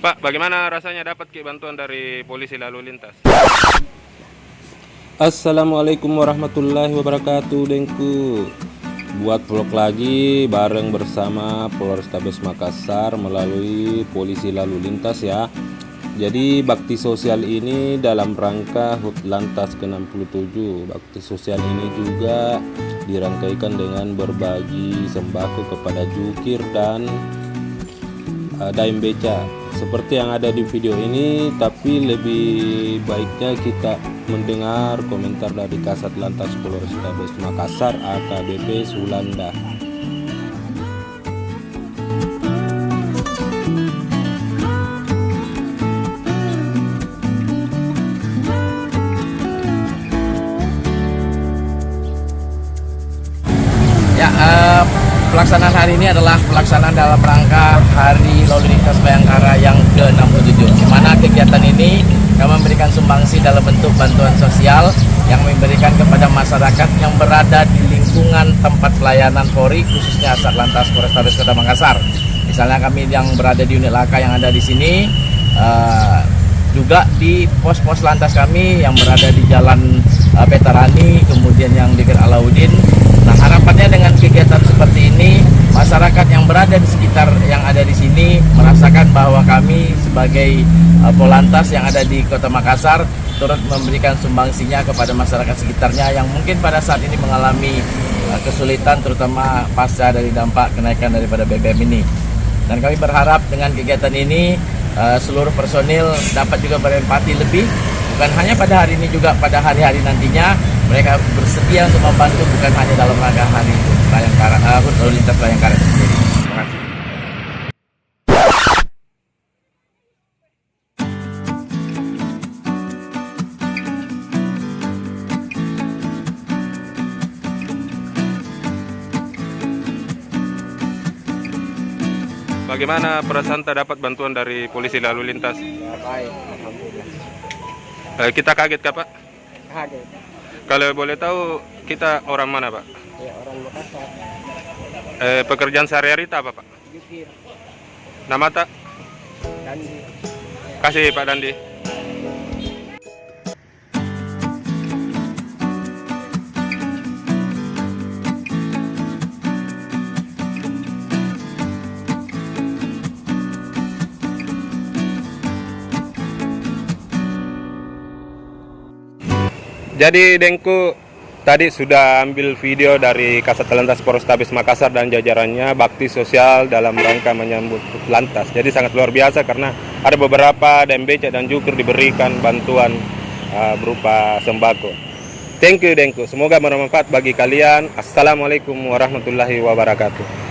Pak, bagaimana rasanya dapat bantuan dari polisi lalu lintas? Assalamualaikum warahmatullahi wabarakatuh, Dengku. Buat vlog lagi bareng bersama Polrestabes Makassar melalui polisi lalu lintas ya. Jadi bakti sosial ini dalam rangka HUT Lantas ke-67. Bakti sosial ini juga dirangkaikan dengan berbagi sembako kepada jukir dan daim beca seperti yang ada di video ini, tapi lebih baiknya kita mendengar komentar dari Kasat Lantas Polrestabes Makassar AKBP Sulanda. Ya, pelaksanaan hari ini adalah pelaksanaan dalam rangka Hari Lalu Lintas Bayangkara yang ke-67, di mana kegiatan ini kami memberikan sumbangsi dalam bentuk bantuan sosial yang memberikan kepada masyarakat yang berada di lingkungan tempat pelayanan Polri, khususnya Satlantas Polrestabes Kota Makassar. Misalnya kami yang berada di unit laka yang ada di sini, juga di pos-pos lantas kami yang berada di Jalan Petarani, kemudian yang di Alauddin. Nah, harapannya dengan kegiatan seperti ini, masyarakat yang berada di sekitar yang ada di sini merasakan bahwa kami sebagai Polantas yang ada di Kota Makassar turut memberikan sumbangsinya kepada masyarakat sekitarnya yang mungkin pada saat ini mengalami kesulitan, terutama pasca dari dampak kenaikan daripada BBM ini. Dan kami berharap dengan kegiatan ini seluruh personil dapat juga berempati lebih, bukan hanya pada hari ini, juga pada hari-hari nantinya mereka bersedia untuk membantu, bukan hanya dalam rangka hari Bayangkara, lalu lintas Bayangkara itu sendiri. Terima kasih. Bagaimana perasaan dapat bantuan dari polisi lalu lintas? Ya, baik, alhamdulillah. Kita kaget kah, Pak? Kaget. Kalau boleh tahu, kita orang mana, Pak? Ya, orang Makassar. Pekerjaan sehari-hari apa, Pak? Jukir. Nama tak? Dandi. Kasih Pak Dandi. Jadi Dengku tadi sudah ambil video dari Kasat Lantas Polrestabes Makassar dan jajarannya bakti sosial dalam rangka menyambut Lantas. Jadi sangat luar biasa karena ada beberapa DMBC dan jukir diberikan bantuan berupa sembako. Thank you Dengku, semoga bermanfaat bagi kalian. Assalamualaikum warahmatullahi wabarakatuh.